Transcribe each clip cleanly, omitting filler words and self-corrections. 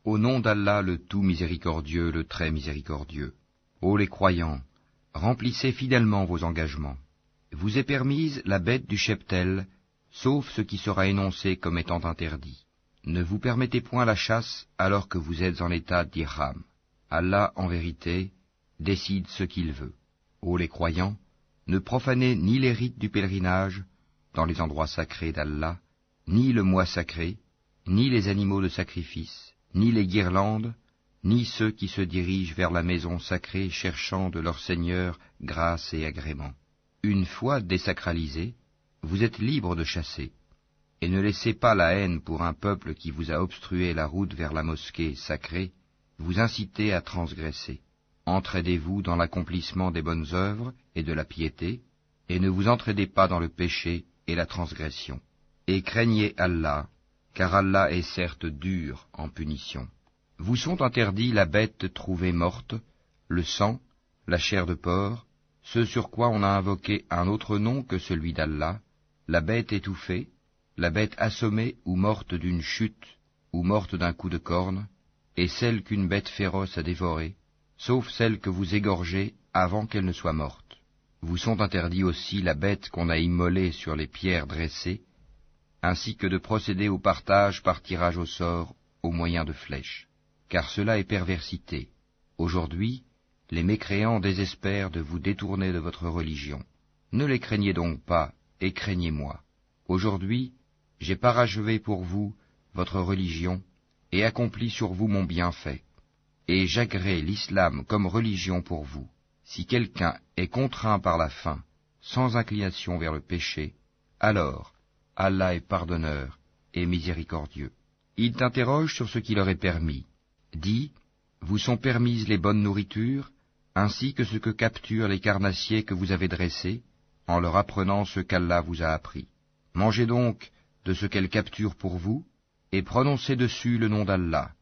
Au nom d'Allah le tout miséricordieux, le très miséricordieux. Ô les croyants, remplissez fidèlement vos engagements. Vous est permise la bête du cheptel, sauf ce qui sera énoncé comme étant interdit. Ne vous permettez point la chasse alors que vous êtes en état d'ihram. Allah, en vérité, décide ce qu'il veut. Ô les croyants, ne profanez ni les rites du pèlerinage dans les endroits sacrés d'Allah, ni le mois sacré, ni les animaux de sacrifice, ni les guirlandes, ni ceux qui se dirigent vers la maison sacrée cherchant de leur Seigneur grâce et agrément. Une fois désacralisés, vous êtes libres de chasser, et ne laissez pas la haine pour un peuple qui vous a obstrué la route vers la mosquée sacrée, vous inciter à transgresser. Entraidez-vous dans l'accomplissement des bonnes œuvres et de la piété, et ne vous entraidez pas dans le péché et la transgression. Et craignez Allah, car Allah est certes dur en punition. Vous sont interdits la bête trouvée morte, le sang, la chair de porc, ce sur quoi on a invoqué un autre nom que celui d'Allah, la bête étouffée, la bête assommée ou morte d'une chute, ou morte d'un coup de corne, et celle qu'une bête féroce a dévorée, sauf celle que vous égorgez avant qu'elle ne soit morte. Vous sont interdits aussi la bête qu'on a immolée sur les pierres dressées, ainsi que de procéder au partage par tirage au sort au moyen de flèches, car cela est perversité. Aujourd'hui, les mécréants désespèrent de vous détourner de votre religion. Ne les craignez donc pas, et craignez-moi. Aujourd'hui, j'ai parachevé pour vous votre religion, et accompli sur vous mon bienfait. Et j'agrée l'islam comme religion pour vous. Si quelqu'un est contraint par la faim, sans inclination vers le péché, alors Allah est pardonneur et miséricordieux. Ils t'interrogent sur ce qui leur est permis. Dis, vous sont permises les bonnes nourritures, ainsi que ce que capturent les carnassiers que vous avez dressés, en leur apprenant ce qu'Allah vous a appris. Mangez donc de ce qu'elles capturent pour vous, et prononcez dessus le nom d'Allah,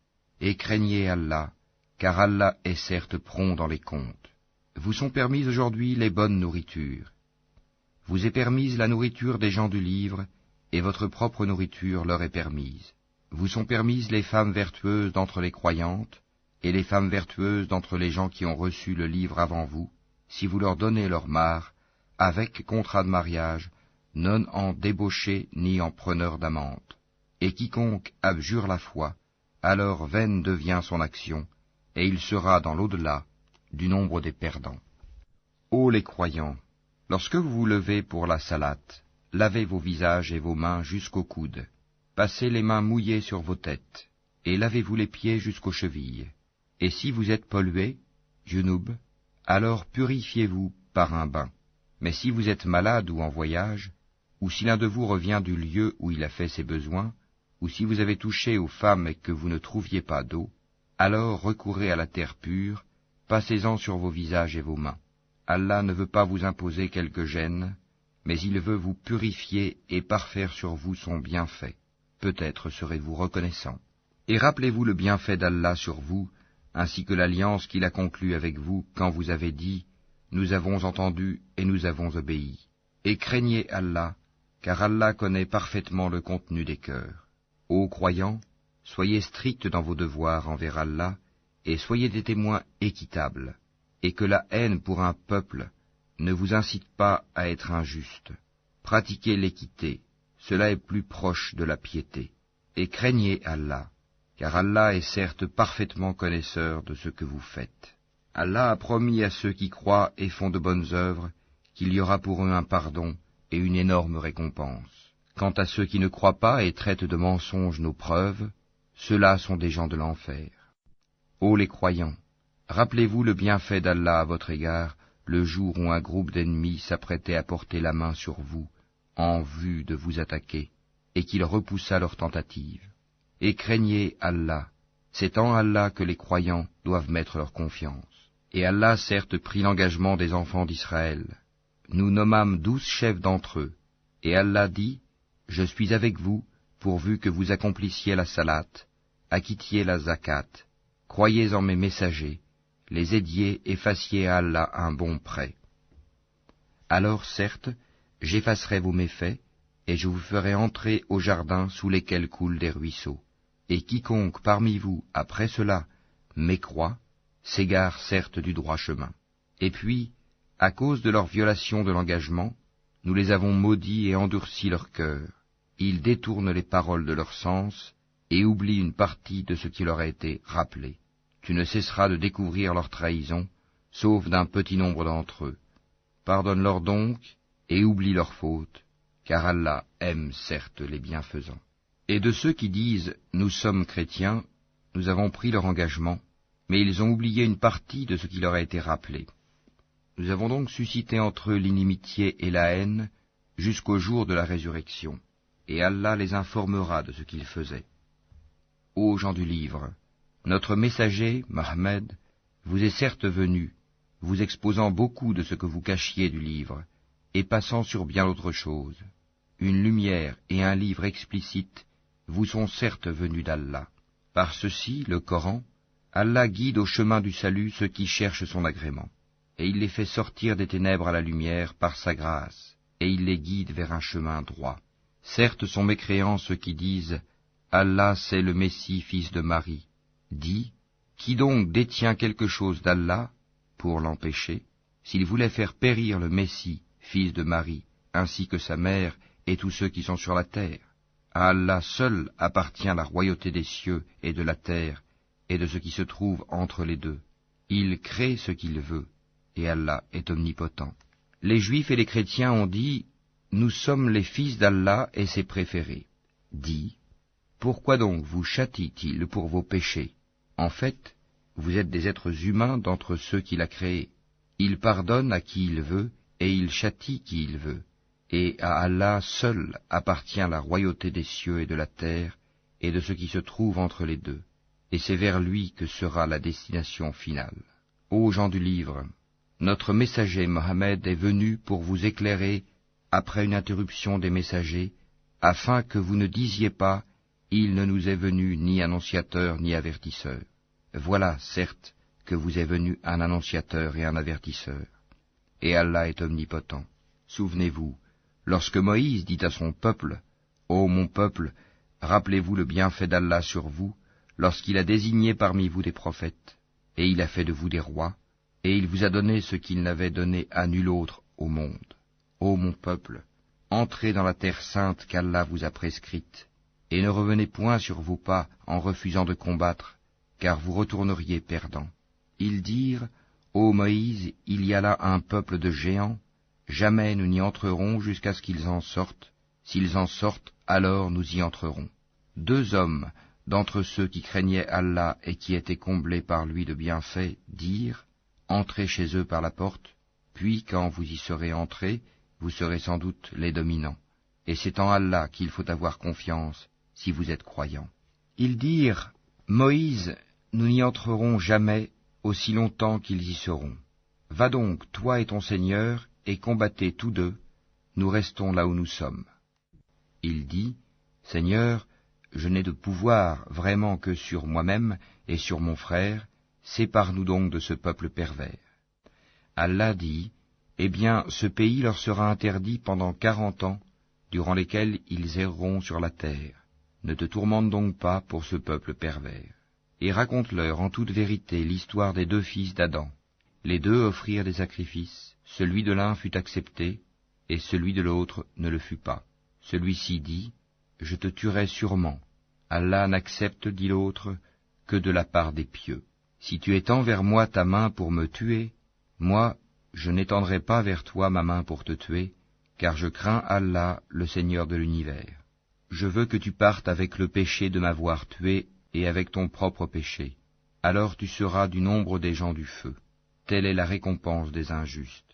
et craignez Allah, car Allah est certes prompt dans les comptes. Vous sont permises aujourd'hui les bonnes nourritures. Vous est permise la nourriture des gens du livre, et votre propre nourriture leur est permise. Vous sont permises les femmes vertueuses d'entre les croyantes, et les femmes vertueuses d'entre les gens qui ont reçu le livre avant vous, si vous leur donnez leur mare, avec contrat de mariage, non en débauché ni en preneur d'amante. Et quiconque abjure la foi, alors vaine devient son action, et il sera dans l'au-delà du nombre des perdants. Ô les croyants, lorsque vous vous levez pour la salate, lavez vos visages et vos mains jusqu'aux coudes, passez les mains mouillées sur vos têtes, et lavez-vous les pieds jusqu'aux chevilles. Et si vous êtes pollué, junub, alors purifiez-vous par un bain. Mais si vous êtes malade ou en voyage, ou si l'un de vous revient du lieu où il a fait ses besoins, ou si vous avez touché aux femmes et que vous ne trouviez pas d'eau, alors recourez à la terre pure, passez-en sur vos visages et vos mains. Allah ne veut pas vous imposer quelque gêne, mais il veut vous purifier et parfaire sur vous son bienfait. Peut-être serez-vous reconnaissant. Et rappelez-vous le bienfait d'Allah sur vous, ainsi que l'alliance qu'il a conclue avec vous quand vous avez dit « Nous avons entendu et nous avons obéi ». Et craignez Allah, car Allah connaît parfaitement le contenu des cœurs. Ô croyants, soyez stricts dans vos devoirs envers Allah, et soyez des témoins équitables, et que la haine pour un peuple ne vous incite pas à être injuste. Pratiquez l'équité, cela est plus proche de la piété. Et craignez Allah, car Allah est certes parfaitement connaisseur de ce que vous faites. Allah a promis à ceux qui croient et font de bonnes œuvres qu'il y aura pour eux un pardon et une énorme récompense. Quant à ceux qui ne croient pas et traitent de mensonges nos preuves, ceux-là sont des gens de l'enfer. Ô les croyants, rappelez-vous le bienfait d'Allah à votre égard, le jour où un groupe d'ennemis s'apprêtait à porter la main sur vous, en vue de vous attaquer, et qu'il repoussa leur tentative. Et craignez Allah, c'est en Allah que les croyants doivent mettre leur confiance. Et Allah certes prit l'engagement des enfants d'Israël. Nous nommâmes 12 chefs d'entre eux, et Allah dit, « Je suis avec vous, pourvu que vous accomplissiez la salate, acquittiez la zakat, croyez en mes messagers, les aidiez et fassiez à Allah un bon prêt. Alors certes, j'effacerai vos méfaits, et je vous ferai entrer au jardin sous lesquels coulent des ruisseaux. et quiconque parmi vous, après cela, mécroit, s'égare certes du droit chemin. Et puis, à cause de leur violation de l'engagement, nous les avons maudits et endurci leur cœur. Ils détournent les paroles de leur sens et oublient une partie de ce qui leur a été rappelé. Tu ne cesseras de découvrir leur trahison, sauf d'un petit nombre d'entre eux. Pardonne-leur donc et oublie leurs fautes, car Allah aime certes les bienfaisants. Et de ceux qui disent « Nous sommes chrétiens », nous avons pris leur engagement, mais ils ont oublié une partie de ce qui leur a été rappelé. Nous avons donc suscité entre eux l'inimitié et la haine jusqu'au jour de la résurrection, et Allah les informera de ce qu'ils faisaient. Ô gens du livre, notre messager, Mohammed, vous est certes venu, vous exposant beaucoup de ce que vous cachiez du livre, et passant sur bien d'autres choses. Une lumière et un livre explicite vous sont certes venus d'Allah. Par ceci, le Coran, Allah guide au chemin du salut ceux qui cherchent son agrément, et il les fait sortir des ténèbres à la lumière par sa grâce, et il les guide vers un chemin droit. Certes sont mécréants ceux qui disent « Allah c'est le Messie, fils de Marie ». Dis, qui donc détient quelque chose d'Allah pour l'empêcher, s'il voulait faire périr le Messie, fils de Marie, ainsi que sa mère et tous ceux qui sont sur la terre? À Allah seul appartient la royauté des cieux et de la terre, et de ce qui se trouve entre les deux. Il crée ce qu'il veut, et Allah est omnipotent. Les Juifs et les chrétiens ont dit, « Nous sommes les fils d'Allah et ses préférés. » Dis, pourquoi donc vous châtie-t-il pour vos péchés? En fait, vous êtes des êtres humains d'entre ceux qu'il a créés. Il pardonne à qui il veut, et il châtie qui il veut. Et à Allah seul appartient la royauté des cieux et de la terre, et de ce qui se trouve entre les deux. Et c'est vers lui que sera la destination finale. Ô gens du livre, notre messager Mohammed est venu pour vous éclairer après une interruption des messagers, afin que vous ne disiez pas « Il ne nous est venu ni annonciateur ni avertisseur ». Voilà, certes, que vous est venu un annonciateur et un avertisseur. Et Allah est omnipotent. Souvenez-vous, lorsque Moïse dit à son peuple, « Ô mon peuple, rappelez-vous le bienfait d'Allah sur vous, lorsqu'il a désigné parmi vous des prophètes, et il a fait de vous des rois, et il vous a donné ce qu'il n'avait donné à nul autre au monde. Ô mon peuple, entrez dans la terre sainte qu'Allah vous a prescrite, et ne revenez point sur vos pas en refusant de combattre, car vous retourneriez perdants. » Ils dirent, « Ô Moïse, il y a là un peuple de géants, jamais nous n'y entrerons jusqu'à ce qu'ils en sortent. S'ils en sortent, alors nous y entrerons. » 2 hommes d'entre ceux qui craignaient Allah et qui étaient comblés par lui de bienfaits dirent, « Entrez chez eux par la porte, puis quand vous y serez entrés, vous serez sans doute les dominants. Et c'est en Allah qu'il faut avoir confiance, si vous êtes croyants. » Ils dirent, « Moïse, nous n'y entrerons jamais, aussi longtemps qu'ils y seront. Va donc, toi et ton Seigneur, et combattez tous deux, nous restons là où nous sommes. » Il dit, « Seigneur, je n'ai de pouvoir vraiment que sur moi-même et sur mon frère, sépare-nous donc de ce peuple pervers. » Allah dit, « Eh bien, ce pays leur sera interdit pendant 40 ans, durant lesquels ils erreront sur la terre. Ne te tourmente donc pas pour ce peuple pervers. Et raconte-leur en toute vérité l'histoire des 2 fils d'Adam. Les 2 offrirent des sacrifices, celui de l'un fut accepté, et celui de l'autre ne le fut pas. Celui-ci dit, « Je te tuerai sûrement. Allah n'accepte, dit l'autre, que de la part des pieux. Si tu étends vers moi ta main pour me tuer, moi, je n'étendrai pas vers toi ma main pour te tuer, car je crains Allah, le Seigneur de l'univers. Je veux que tu partes avec le péché de m'avoir tué et avec ton propre péché. Alors tu seras du nombre des gens du feu. Telle est la récompense des injustes. »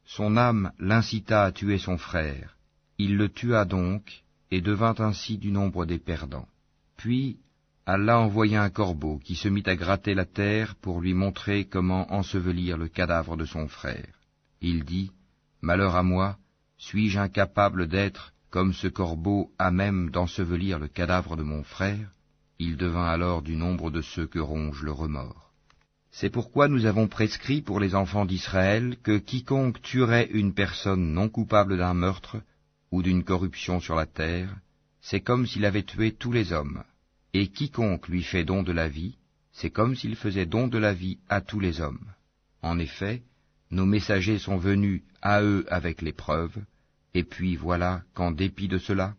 Son âme l'incita à tuer son frère. Il le tua donc, et devint ainsi du nombre des perdants. Puis Allah envoya un corbeau qui se mit à gratter la terre pour lui montrer comment ensevelir le cadavre de son frère. Il dit, « Malheur à moi, suis-je incapable d'être, comme ce corbeau, à même d'ensevelir le cadavre de mon frère ?» Il devint alors du nombre de ceux que ronge le remords. C'est pourquoi nous avons prescrit pour les enfants d'Israël que quiconque tuerait une personne non coupable d'un meurtre ou d'une corruption sur la terre, c'est comme s'il avait tué tous les hommes. Et quiconque lui fait don de la vie, c'est comme s'il faisait don de la vie à tous les hommes. En effet, nos messagers sont venus à eux avec l'épreuve, et puis voilà qu'en dépit de cela,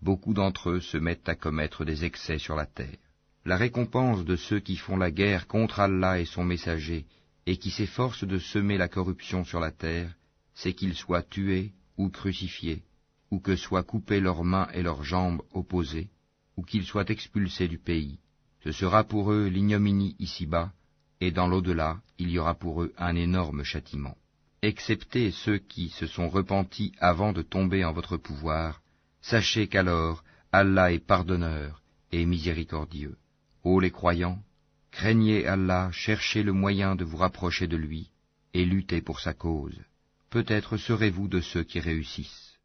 beaucoup d'entre eux se mettent à commettre des excès sur la terre. La récompense de ceux qui font la guerre contre Allah et son messager, et qui s'efforcent de semer la corruption sur la terre, c'est qu'ils soient tués ou crucifiés, ou que soient coupées leurs mains et leurs jambes opposées, ou qu'ils soient expulsés du pays. Ce sera pour eux l'ignominie ici-bas, et dans l'au-delà, il y aura pour eux un énorme châtiment. Excepté ceux qui se sont repentis avant de tomber en votre pouvoir, sachez qu'alors Allah est pardonneur et miséricordieux. Ô les croyants, craignez Allah, cherchez le moyen de vous rapprocher de lui, et luttez pour sa cause. Peut-être serez-vous de ceux qui réussissent.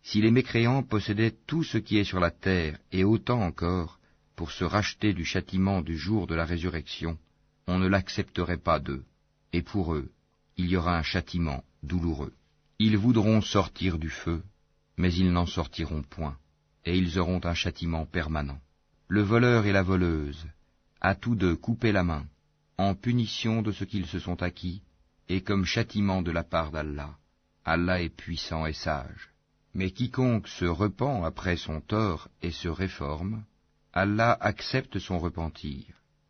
Si les mécréants possédaient tout ce qui est sur la terre, et autant encore, pour se racheter du châtiment du jour de la résurrection, on ne l'accepterait pas d'eux, et pour eux, il y aura un châtiment douloureux. Ils voudront sortir du feu, mais ils n'en sortiront point, et ils auront un châtiment permanent. Le voleur et la voleuse, à tous deux coupez la main, en punition de ce qu'ils se sont acquis, et comme châtiment de la part d'Allah. Allah est puissant et sage. Mais quiconque se repent après son tort et se réforme, Allah accepte son repentir,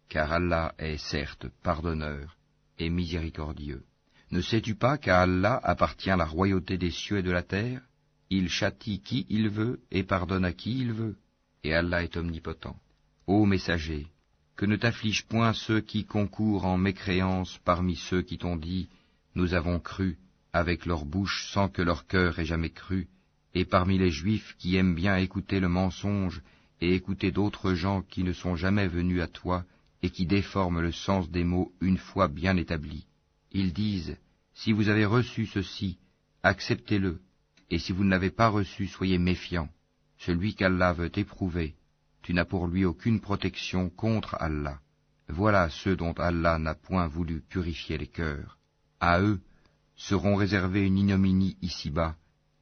car Allah est certes pardonneur et miséricordieux. Ne sais-tu pas qu'à Allah appartient la royauté des cieux et de la terre? Il châtie qui il veut et pardonne à qui il veut, et Allah est omnipotent. Ô messager, que ne t'affligent point ceux qui concourent en mécréance parmi ceux qui t'ont dit « Nous avons cru » avec leur bouche sans que leur cœur ait jamais cru, et parmi les Juifs qui aiment bien écouter le mensonge et écouter d'autres gens qui ne sont jamais venus à toi et qui déforment le sens des mots une fois bien établis. Ils disent, si vous avez reçu ceci, acceptez-le, et si vous ne l'avez pas reçu, soyez méfiants. Celui qu'Allah veut éprouver, tu n'as pour lui aucune protection contre Allah. Voilà ceux dont Allah n'a point voulu purifier les cœurs. À eux seront réservés une ignominie ici-bas,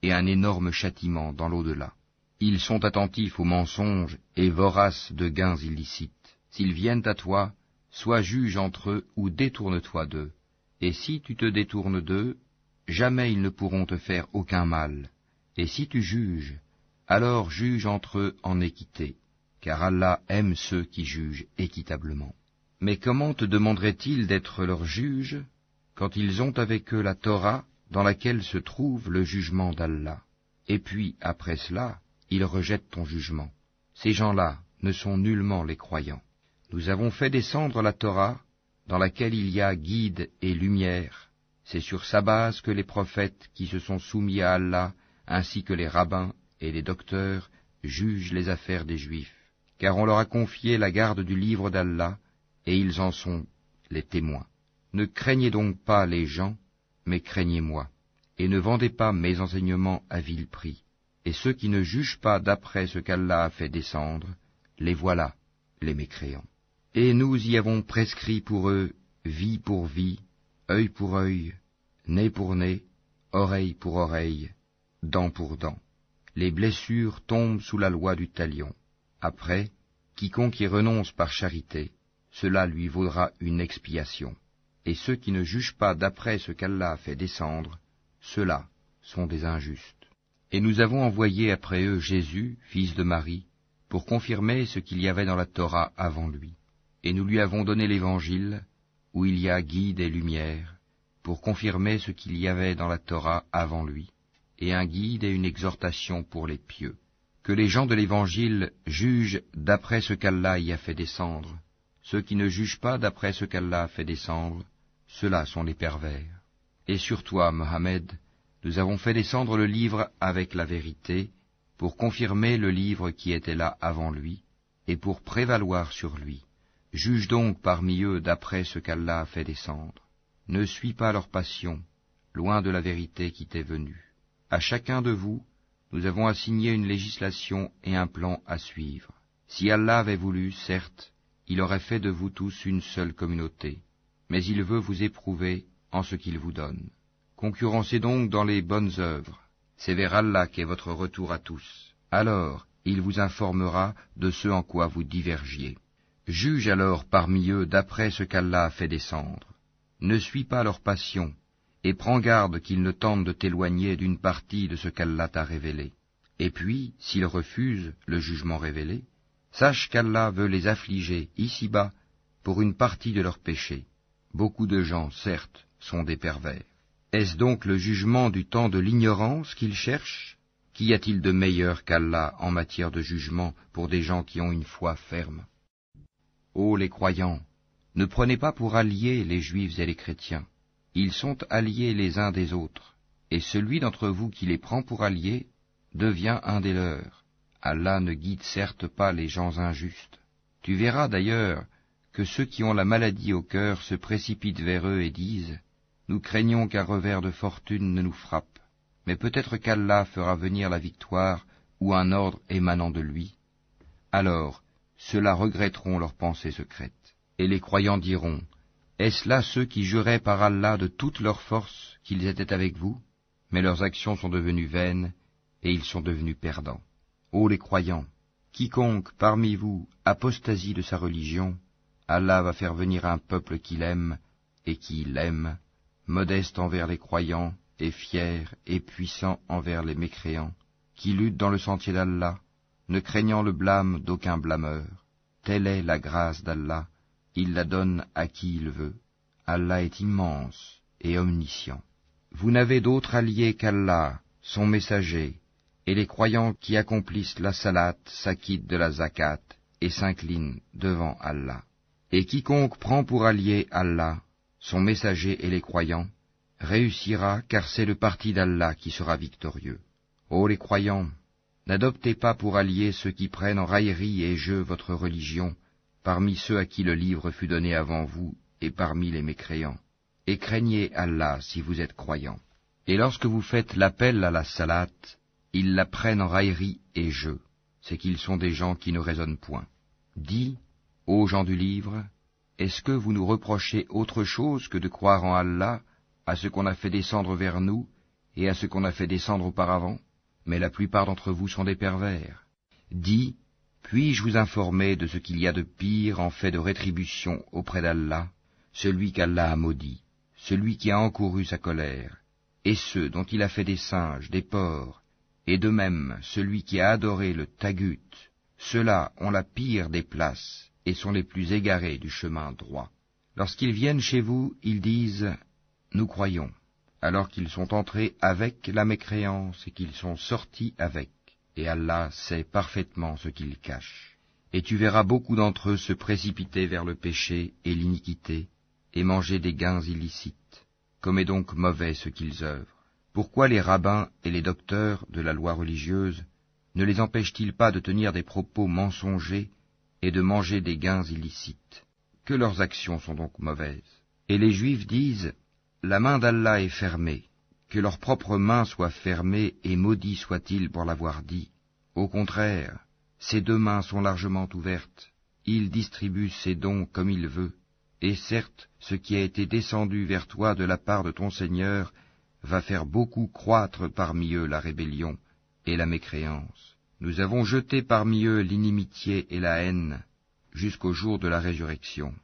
et un énorme châtiment dans l'au-delà. Ils sont attentifs aux mensonges et voraces de gains illicites. S'ils viennent à toi, sois juge entre eux ou détourne-toi d'eux. Et si tu te détournes d'eux, jamais ils ne pourront te faire aucun mal. Et si tu juges, alors juge entre eux en équité, car Allah aime ceux qui jugent équitablement. Mais comment te demanderait-il d'être leur juge, quand ils ont avec eux la Torah, dans laquelle se trouve le jugement d'Allah, et puis, après cela, ils rejettent ton jugement. Ces gens-là ne sont nullement les croyants. Nous avons fait descendre la Torah, dans laquelle il y a guide et lumière. C'est sur sa base que les prophètes qui se sont soumis à Allah, ainsi que les rabbins et les docteurs, jugent les affaires des Juifs. Car on leur a confié la garde du livre d'Allah, et ils en sont les témoins. Ne craignez donc pas les gens, mais craignez-moi, et ne vendez pas mes enseignements à vil prix. Et ceux qui ne jugent pas d'après ce qu'Allah a fait descendre, les voilà, les mécréants. Et nous y avons prescrit pour eux vie pour vie, œil pour œil, nez pour nez, oreille pour oreille, dent pour dent. Les blessures tombent sous la loi du talion. Après, quiconque y renonce par charité, cela lui vaudra une expiation. Et ceux qui ne jugent pas d'après ce qu'Allah a fait descendre, ceux-là sont des injustes. Et nous avons envoyé après eux Jésus, fils de Marie, pour confirmer ce qu'il y avait dans la Torah avant lui. Et nous lui avons donné l'Évangile, où il y a guide et lumière, pour confirmer ce qu'il y avait dans la Torah avant lui, et un guide et une exhortation pour les pieux. Que les gens de l'Évangile jugent d'après ce qu'Allah y a fait descendre. Ceux qui ne jugent pas d'après ce qu'Allah a fait descendre, ceux-là sont les pervers. Et sur toi, Mohammed, nous avons fait descendre le livre avec la vérité, pour confirmer le livre qui était là avant lui, et pour prévaloir sur lui. Juge donc parmi eux d'après ce qu'Allah a fait descendre. Ne suis pas leur passion, loin de la vérité qui t'est venue. À chacun de vous, nous avons assigné une législation et un plan à suivre. Si Allah avait voulu, certes, il aurait fait de vous tous une seule communauté, mais il veut vous éprouver en ce qu'il vous donne. Concurrencez donc dans les bonnes œuvres, c'est vers Allah qu'est votre retour à tous. Alors, il vous informera de ce en quoi vous divergiez. Juge alors parmi eux d'après ce qu'Allah a fait descendre. Ne suis pas leur passion, et prends garde qu'ils ne tentent de t'éloigner d'une partie de ce qu'Allah t'a révélé. Et puis, s'ils refusent le jugement révélé, sache qu'Allah veut les affliger ici-bas pour une partie de leurs péchés. Beaucoup de gens, certes, sont des pervers. Est-ce donc le jugement du temps de l'ignorance qu'ils cherchent? Qu'y a-t-il de meilleur qu'Allah en matière de jugement pour des gens qui ont une foi ferme? Ô les croyants, ne prenez pas pour alliés les juifs et les chrétiens. Ils sont alliés les uns des autres, et celui d'entre vous qui les prend pour alliés devient un des leurs. Allah ne guide certes pas les gens injustes. Tu verras d'ailleurs que ceux qui ont la maladie au cœur se précipitent vers eux et disent « Nous craignons qu'un revers de fortune ne nous frappe, mais peut-être qu'Allah fera venir la victoire ou un ordre émanant de lui. » Alors, ceux-là regretteront leurs pensées secrètes. Et les croyants diront « Est-ce là ceux qui juraient par Allah de toute leur force qu'ils étaient avec vous? Mais leurs actions sont devenues vaines, et ils sont devenus perdants. Ô les croyants, quiconque parmi vous apostasie de sa religion, Allah va faire venir un peuple qu'il aime et qui l'aime, modeste envers les croyants et fier et puissant envers les mécréants, qui lutte dans le sentier d'Allah, ne craignant le blâme d'aucun blâmeur. Telle est la grâce d'Allah, il la donne à qui il veut. Allah est immense et omniscient. Vous n'avez d'autre allié qu'Allah, son messager, et les croyants qui accomplissent la salat s'acquittent de la zakat et s'inclinent devant Allah. Et quiconque prend pour allié Allah, son messager et les croyants, réussira, car c'est le parti d'Allah qui sera victorieux. Ô les croyants, n'adoptez pas pour alliés ceux qui prennent en raillerie et jeu votre religion, parmi ceux à qui le livre fut donné avant vous et parmi les mécréants. Et craignez Allah si vous êtes croyants. Et lorsque vous faites l'appel à la salat, ils la prennent en raillerie et jeu, c'est qu'ils sont des gens qui ne raisonnent point. Dis, ô gens du livre, est-ce que vous nous reprochez autre chose que de croire en Allah, à ce qu'on a fait descendre vers nous, et à ce qu'on a fait descendre auparavant? Mais la plupart d'entre vous sont des pervers. Dis, puis-je vous informer de ce qu'il y a de pire en fait de rétribution auprès d'Allah, celui qu'Allah a maudit, celui qui a encouru sa colère, et ceux dont il a fait des singes, des porcs, et de même celui qui a adoré le tagut, ceux-là ont la pire des places et sont les plus égarés du chemin droit. Lorsqu'ils viennent chez vous, ils disent « Nous croyons », alors qu'ils sont entrés avec la mécréance et qu'ils sont sortis avec, et Allah sait parfaitement ce qu'ils cachent. Et tu verras beaucoup d'entre eux se précipiter vers le péché et l'iniquité, et manger des gains illicites. Comme est donc mauvais ce qu'ils œuvrent. Pourquoi les rabbins et les docteurs de la loi religieuse ne les empêchent-ils pas de tenir des propos mensongers et de manger des gains illicites? Que leurs actions sont donc mauvaises. Et les Juifs disent, la main d'Allah est fermée, que leur propre main soit fermée et maudit soit-il pour l'avoir dit. Au contraire, ses deux mains sont largement ouvertes, il distribue ses dons comme il veut, et certes, ce qui a été descendu vers toi de la part de ton Seigneur va faire beaucoup croître parmi eux la rébellion et la mécréance. Nous avons jeté parmi eux l'inimitié et la haine jusqu'au jour de la résurrection.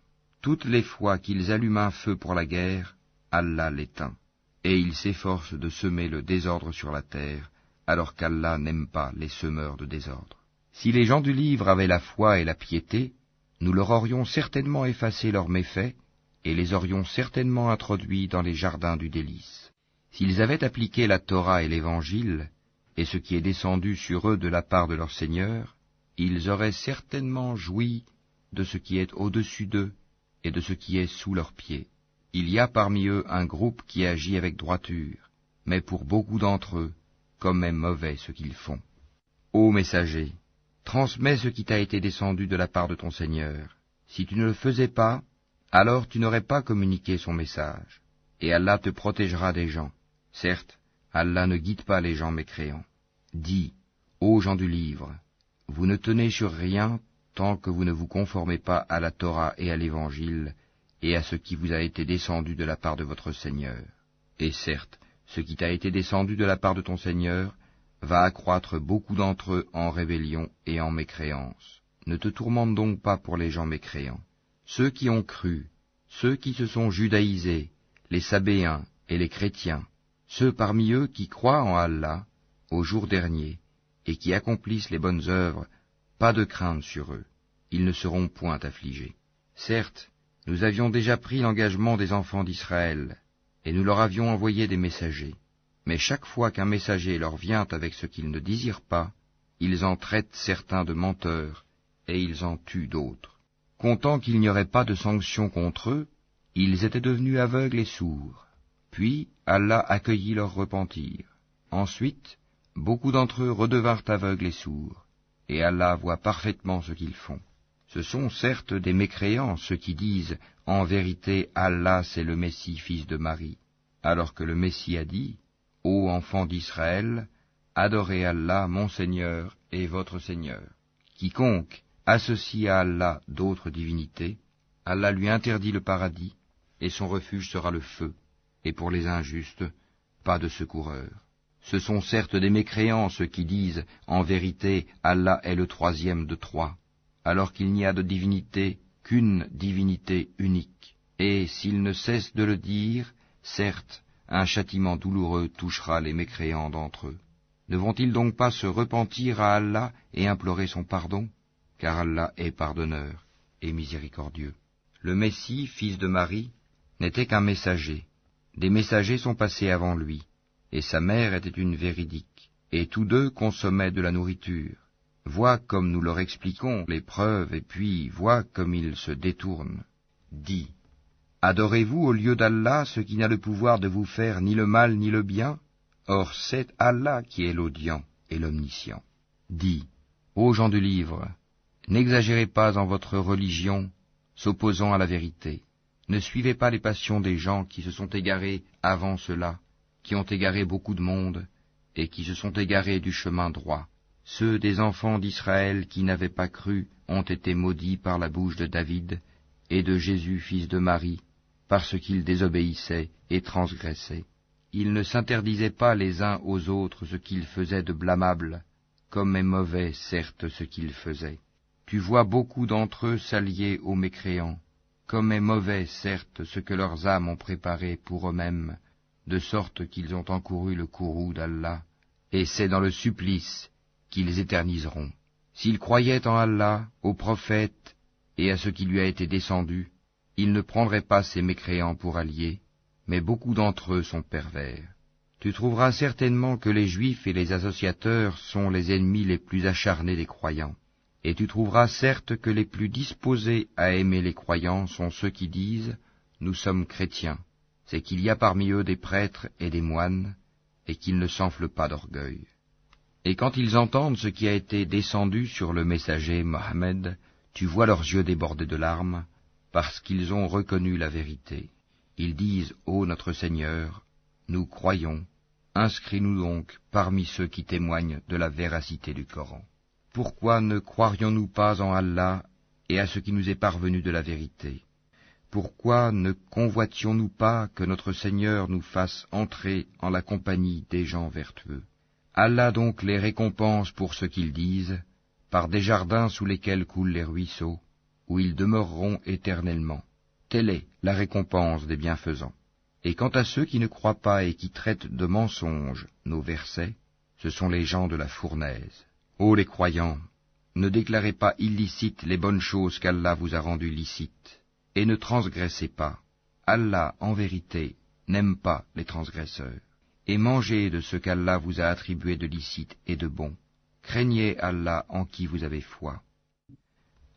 Toutes les fois qu'ils allument un feu pour la guerre, Allah l'éteint, et ils s'efforcent de semer le désordre sur la terre, alors qu'Allah n'aime pas les semeurs de désordre. Si les gens du livre avaient la foi et la piété, nous leur aurions certainement effacé leurs méfaits, et les aurions certainement introduits dans les jardins du délice. S'ils avaient appliqué la Torah et l'Évangile, et ce qui est descendu sur eux de la part de leur Seigneur, ils auraient certainement joui de ce qui est au-dessus d'eux et de ce qui est sous leurs pieds. Il y a parmi eux un groupe qui agit avec droiture, mais pour beaucoup d'entre eux, comme est mauvais ce qu'ils font. Ô messager, transmets ce qui t'a été descendu de la part de ton Seigneur. Si tu ne le faisais pas, alors tu n'aurais pas communiqué son message, et Allah te protégera des gens. Certes, Allah ne guide pas les gens mécréants. Dis, ô gens du livre, vous ne tenez sur rien tant que vous ne vous conformez pas à la Torah et à l'Évangile, et à ce qui vous a été descendu de la part de votre Seigneur. Et certes, ce qui t'a été descendu de la part de ton Seigneur va accroître beaucoup d'entre eux en rébellion et en mécréance. Ne te tourmente donc pas pour les gens mécréants. Ceux qui ont cru, ceux qui se sont judaïsés, les Sabéens et les chrétiens, ceux parmi eux qui croient en Allah, au jour dernier, et qui accomplissent les bonnes œuvres, pas de crainte sur eux, ils ne seront point affligés. Certes, nous avions déjà pris l'engagement des enfants d'Israël, et nous leur avions envoyé des messagers. Mais chaque fois qu'un messager leur vient avec ce qu'ils ne désirent pas, ils en traitent certains de menteurs, et ils en tuent d'autres. Comptant qu'il n'y aurait pas de sanction contre eux, ils étaient devenus aveugles et sourds. Puis Allah accueillit leur repentir. Ensuite, beaucoup d'entre eux redevinrent aveugles et sourds, et Allah voit parfaitement ce qu'ils font. Ce sont certes des mécréants ceux qui disent « En vérité, Allah c'est le Messie, fils de Marie », alors que le Messie a dit « Ô enfants d'Israël, adorez Allah, mon Seigneur et votre Seigneur. Quiconque associe à Allah d'autres divinités, Allah lui interdit le paradis, et son refuge sera le feu, et pour les injustes, pas de secoureur. Ce sont certes des mécréants ceux qui disent « En vérité, Allah est le troisième de trois », alors qu'il n'y a de divinité qu'une divinité unique. Et s'ils ne cessent de le dire, certes, un châtiment douloureux touchera les mécréants d'entre eux. Ne vont-ils donc pas se repentir à Allah et implorer son pardon? Car Allah est pardonneur et miséricordieux. Le Messie, fils de Marie, n'était qu'un messager. Des messagers sont passés avant lui, et sa mère était une véridique, et tous deux consommaient de la nourriture. Vois comme nous leur expliquons les preuves, et puis vois comme ils se détournent. Dis, adorez-vous au lieu d'Allah ce qui n'a le pouvoir de vous faire ni le mal ni le bien? Or c'est Allah qui est l'audient et l'omniscient. Dis, ô gens du livre, n'exagérez pas en votre religion, s'opposant à la vérité. Ne suivez pas les passions des gens qui se sont égarés avant cela, qui ont égaré beaucoup de monde, et qui se sont égarés du chemin droit. Ceux des enfants d'Israël qui n'avaient pas cru ont été maudits par la bouche de David et de Jésus fils de Marie, parce qu'ils désobéissaient et transgressaient. Ils ne s'interdisaient pas les uns aux autres ce qu'ils faisaient de blâmable, comme est mauvais certes ce qu'ils faisaient. Tu vois beaucoup d'entre eux s'allier aux mécréants, comme est mauvais certes ce que leurs âmes ont préparé pour eux-mêmes, de sorte qu'ils ont encouru le courroux d'Allah, et c'est dans le supplice qu'ils éterniseront. S'ils croyaient en Allah, au prophète et à ce qui lui a été descendu, ils ne prendraient pas ces mécréants pour alliés, mais beaucoup d'entre eux sont pervers. Tu trouveras certainement que les Juifs et les associateurs sont les ennemis les plus acharnés des croyants, et tu trouveras certes que les plus disposés à aimer les croyants sont ceux qui disent « Nous sommes chrétiens », c'est qu'il y a parmi eux des prêtres et des moines, et qu'ils ne s'enflent pas d'orgueil. Et quand ils entendent ce qui a été descendu sur le messager Mohammed, tu vois leurs yeux débordés de larmes, parce qu'ils ont reconnu la vérité. Ils disent, ô notre Seigneur, nous croyons, inscris-nous donc parmi ceux qui témoignent de la véracité du Coran. Pourquoi ne croirions-nous pas en Allah et à ce qui nous est parvenu de la vérité? Pourquoi ne convoitions-nous pas que notre Seigneur nous fasse entrer en la compagnie des gens vertueux? Allah donc les récompense pour ce qu'ils disent, par des jardins sous lesquels coulent les ruisseaux, où ils demeureront éternellement. Telle est la récompense des bienfaisants. Et quant à ceux qui ne croient pas et qui traitent de mensonges nos versets, ce sont les gens de la fournaise. Ô les croyants, ne déclarez pas illicites les bonnes choses qu'Allah vous a rendues licites, et ne transgressez pas. Allah, en vérité, n'aime pas les transgresseurs. Et mangez de ce qu'Allah vous a attribué de licite et de bon. Craignez Allah en qui vous avez foi.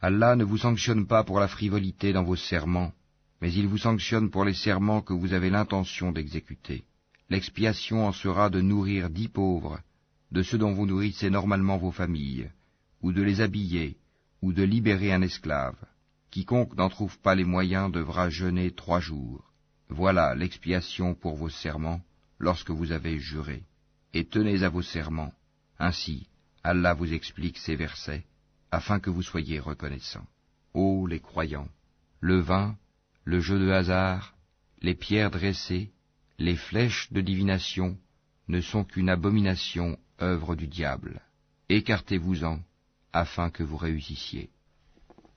Allah ne vous sanctionne pas pour la frivolité dans vos serments, mais il vous sanctionne pour les serments que vous avez l'intention d'exécuter. L'expiation en sera de nourrir 10 pauvres, de ceux dont vous nourrissez normalement vos familles, ou de les habiller, ou de libérer un esclave. Quiconque n'en trouve pas les moyens devra jeûner 3 jours. Voilà l'expiation pour vos serments, lorsque vous avez juré. Et tenez à vos serments. Ainsi, Allah vous explique ces versets, afin que vous soyez reconnaissants. Ô les croyants, le vin, le jeu de hasard, les pierres dressées, les flèches de divination ne sont qu'une abomination œuvre du diable. Écartez-vous-en, afin que vous réussissiez.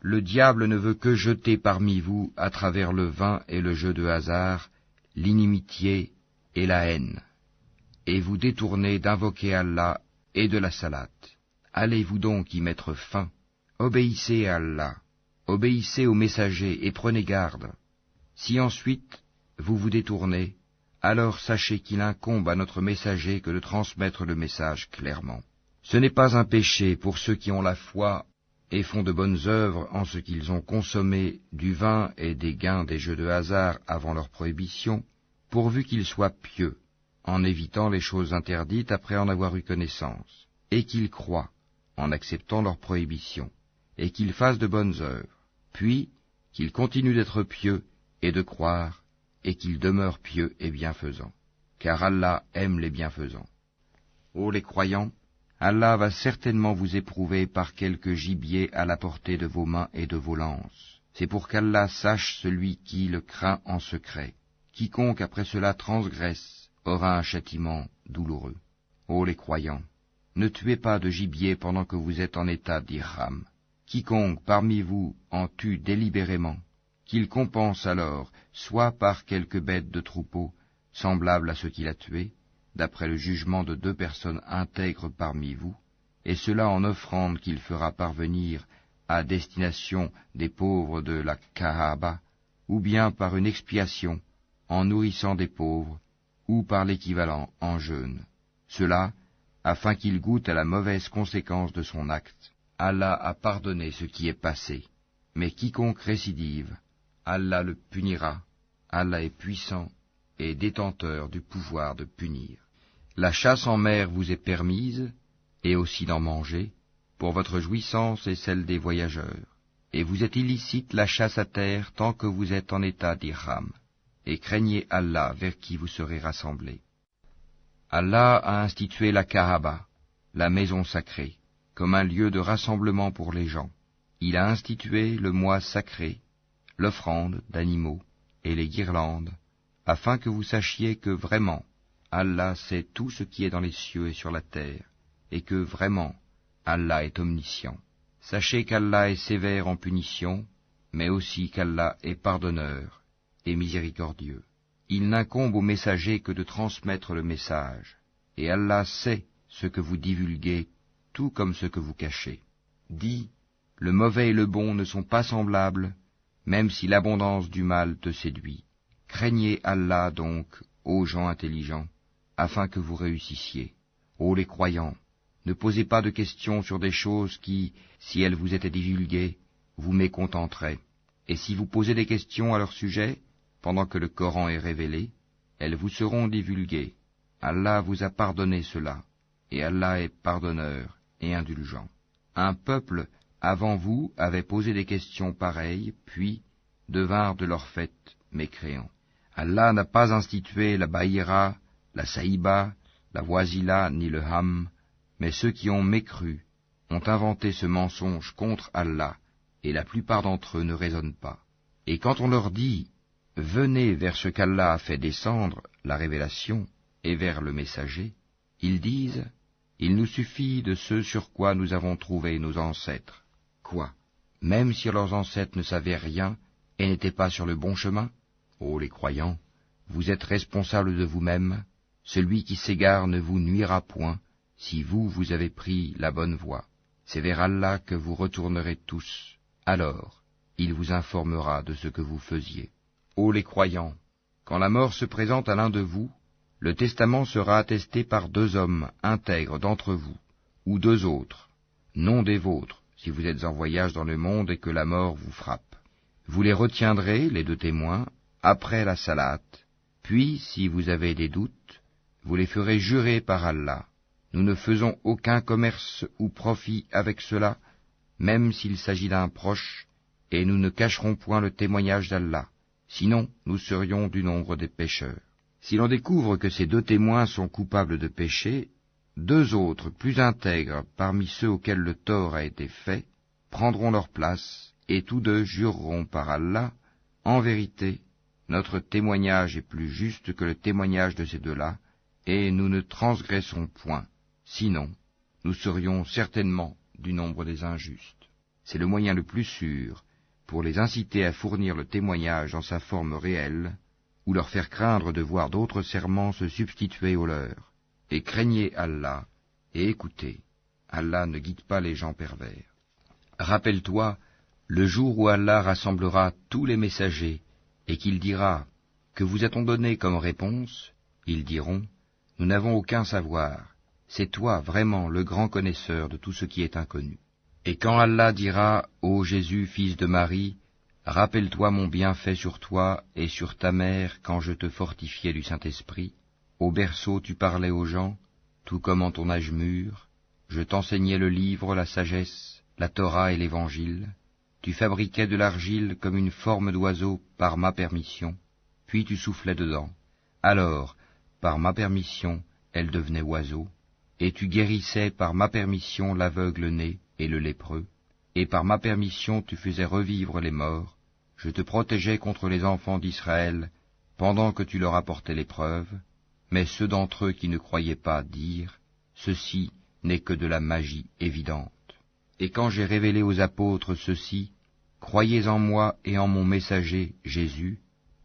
Le diable ne veut que jeter parmi vous, à travers le vin et le jeu de hasard, l'inimitié et la haine, et vous détourner d'invoquer Allah et de la salate. Allez-vous donc y mettre fin? Obéissez à Allah, obéissez aux messagers et prenez garde. Si ensuite vous vous détournez, alors sachez qu'il incombe à notre messager que de transmettre le message clairement. Ce n'est pas un péché pour ceux qui ont la foi et font de bonnes œuvres en ce qu'ils ont consommé du vin et des gains des jeux de hasard avant leur prohibition, pourvu qu'ils soient pieux, en évitant les choses interdites après en avoir eu connaissance, et qu'ils croient, en acceptant leur prohibition, et qu'ils fassent de bonnes œuvres, puis qu'ils continuent d'être pieux et de croire, et qu'ils demeurent pieux et bienfaisants, car Allah aime les bienfaisants. Ô les croyants, Allah va certainement vous éprouver par quelque gibier à la portée de vos mains et de vos lances. C'est pour qu'Allah sache celui qui le craint en secret. Quiconque après cela transgresse aura un châtiment douloureux. Ô les croyants, ne tuez pas de gibier pendant que vous êtes en état d'ihram. Quiconque parmi vous en tue délibérément, qu'il compense alors soit par quelque bête de troupeau, semblable à ce qu'il a tué, d'après le jugement de 2 personnes intègres parmi vous, et cela en offrande qu'il fera parvenir à destination des pauvres de la Kaaba, ou bien par une expiation en nourrissant des pauvres, ou par l'équivalent en jeûne. Cela, afin qu'il goûte à la mauvaise conséquence de son acte. Allah a pardonné ce qui est passé, mais quiconque récidive, Allah le punira. Allah est puissant et détenteur du pouvoir de punir. La chasse en mer vous est permise, et aussi d'en manger, pour votre jouissance et celle des voyageurs. Et vous est illicite la chasse à terre tant que vous êtes en état d'ihram, et craignez Allah vers qui vous serez rassemblés. Allah a institué la Kaaba, la maison sacrée, comme un lieu de rassemblement pour les gens. Il a institué le mois sacré, l'offrande d'animaux et les guirlandes, afin que vous sachiez que vraiment, Allah sait tout ce qui est dans les cieux et sur la terre, et que vraiment, Allah est omniscient. Sachez qu'Allah est sévère en punition, mais aussi qu'Allah est pardonneur et miséricordieux. Il n'incombe au messager que de transmettre le message, et Allah sait ce que vous divulguez, tout comme ce que vous cachez. Dis, le mauvais et le bon ne sont pas semblables, même si l'abondance du mal te séduit. Craignez Allah donc, ô gens intelligents, afin que vous réussissiez. Ô les croyants, ne posez pas de questions sur des choses qui, si elles vous étaient divulguées, vous mécontenteraient. Et si vous posez des questions à leur sujet, pendant que le Coran est révélé, elles vous seront divulguées. Allah vous a pardonné cela, et Allah est pardonneur et indulgent. Un peuple avant vous avait posé des questions pareilles, puis devinrent de leur fait mécréants. Allah n'a pas institué la Bahira, la Saïba, la Wasila ni le Ham, mais ceux qui ont mécru ont inventé ce mensonge contre Allah, et la plupart d'entre eux ne raisonnent pas. Et quand on leur dit « Venez vers ce qu'Allah a fait descendre, la révélation, et vers le messager », ils disent « Il nous suffit de ce sur quoi nous avons trouvé nos ancêtres. » Quoi? Même si leurs ancêtres ne savaient rien et n'étaient pas sur le bon chemin? Ô les croyants, vous êtes responsables de vous-mêmes, celui qui s'égare ne vous nuira point, si vous avez pris la bonne voie. C'est vers Allah que vous retournerez tous, alors il vous informera de ce que vous faisiez. Ô les croyants, quand la mort se présente à l'un de vous, le testament sera attesté par 2 hommes intègres d'entre vous, ou 2 autres, non des vôtres, si vous êtes en voyage dans le monde et que la mort vous frappe. Vous les retiendrez, les 2 témoins, après la salate, puis, si vous avez des doutes, vous les ferez jurer par Allah. Nous ne faisons aucun commerce ou profit avec cela, même s'il s'agit d'un proche, et nous ne cacherons point le témoignage d'Allah, sinon nous serions du nombre des pécheurs. Si l'on découvre que ces 2 témoins sont coupables de péché, 2 autres, plus intègres parmi ceux auxquels le tort a été fait, prendront leur place, et tous 2 jureront par Allah, en vérité, notre témoignage est plus juste que le témoignage de ces 2-là, et nous ne transgressons point, Sinon, nous serions certainement du nombre des injustes. C'est le moyen le plus sûr pour les inciter à fournir le témoignage en sa forme réelle, ou leur faire craindre de voir d'autres serments se substituer aux leurs. Et craignez Allah, et écoutez, Allah ne guide pas les gens pervers. Rappelle-toi, le jour où Allah rassemblera tous les messagers, et qu'il dira, « Que vous a-t-on donné comme réponse ?» Ils diront, « Nous n'avons aucun savoir, c'est toi vraiment le grand connaisseur de tout ce qui est inconnu. » Et quand Allah dira, « Ô Jésus, fils de Marie, rappelle-toi mon bienfait sur toi et sur ta mère quand je te fortifiais du Saint-Esprit. Au berceau tu parlais aux gens, tout comme en ton âge mûr. Je t'enseignais le livre, la sagesse, la Torah et l'Évangile. Tu fabriquais de l'argile comme une forme d'oiseau par ma permission, puis tu soufflais dedans. Alors, par ma permission, elle devenait oiseau, et tu guérissais par ma permission l'aveugle né et le lépreux, et par ma permission tu faisais revivre les morts. Je te protégeais contre les enfants d'Israël pendant que tu leur apportais l'épreuve, mais ceux d'entre eux qui ne croyaient pas dirent, « Ceci n'est que de la magie évidente. » Et quand j'ai révélé aux apôtres ceci, « Croyez en moi et en mon messager, Jésus »,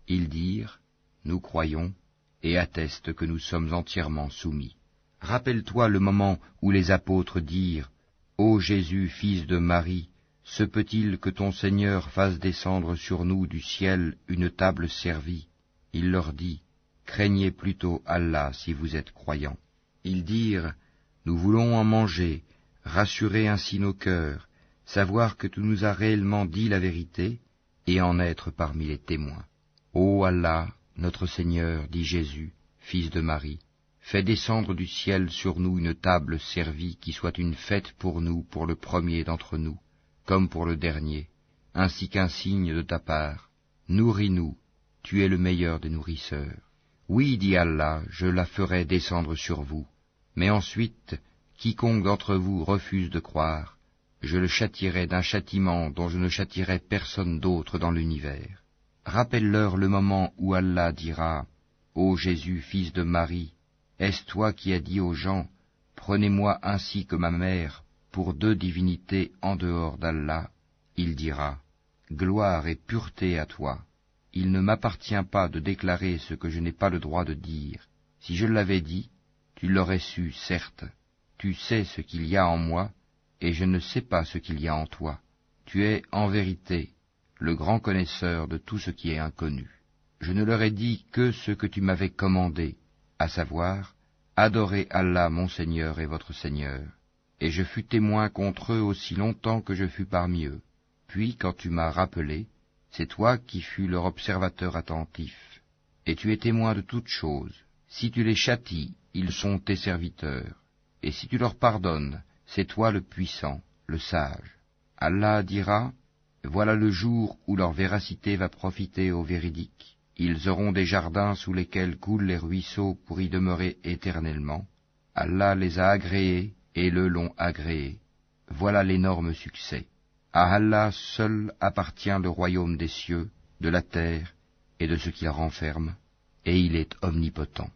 ils dirent, « Nous croyons, et attestent que nous sommes entièrement soumis. » Rappelle-toi le moment où les apôtres dirent, « Ô Jésus, fils de Marie, se peut-il que ton Seigneur fasse descendre sur nous du ciel une table servie ?» Il leur dit, « Craignez plutôt Allah si vous êtes croyants. » Ils dirent, « Nous voulons en manger, rassurer ainsi nos cœurs, savoir que tu nous as réellement dit la vérité, et en être parmi les témoins. » Ô Allah, notre Seigneur, dit Jésus, fils de Marie, fais descendre du ciel sur nous une table servie qui soit une fête pour nous, pour le premier d'entre nous, comme pour le dernier, ainsi qu'un signe de ta part. Nourris-nous, tu es le meilleur des nourrisseurs. Oui, dit Allah, je la ferai descendre sur vous. Mais ensuite, quiconque d'entre vous refuse de croire, je le châtierai d'un châtiment dont je ne châtierai personne d'autre dans l'univers. Rappelle-leur le moment où Allah dira, « Ô Jésus, fils de Marie, est-ce toi qui as dit aux gens, prenez-moi ainsi que ma mère, pour deux divinités en dehors d'Allah ?» Il dira, « Gloire et pureté à toi. Il ne m'appartient pas de déclarer ce que je n'ai pas le droit de dire. Si je l'avais dit, tu l'aurais su, certes. Tu sais ce qu'il y a en moi, et je ne sais pas ce qu'il y a en toi. Tu es, en vérité, le grand connaisseur de tout ce qui est inconnu. Je ne leur ai dit que ce que tu m'avais commandé, à savoir, adorez Allah mon Seigneur et votre Seigneur. Et je fus témoin contre eux aussi longtemps que je fus parmi eux. Puis, quand tu m'as rappelé, c'est toi qui fus leur observateur attentif. Et tu es témoin de toutes choses. Si tu les châties, ils sont tes serviteurs. Et si tu leur pardonnes, c'est toi le puissant, le sage. Allah dira, voilà le jour où leur véracité va profiter aux véridiques. Ils auront des jardins sous lesquels coulent les ruisseaux pour y demeurer éternellement. Allah les a agréés et le l'ont agréé. Voilà l'énorme succès. À Allah seul appartient le royaume des cieux, de la terre et de ce qu'il renferme, et il est omnipotent.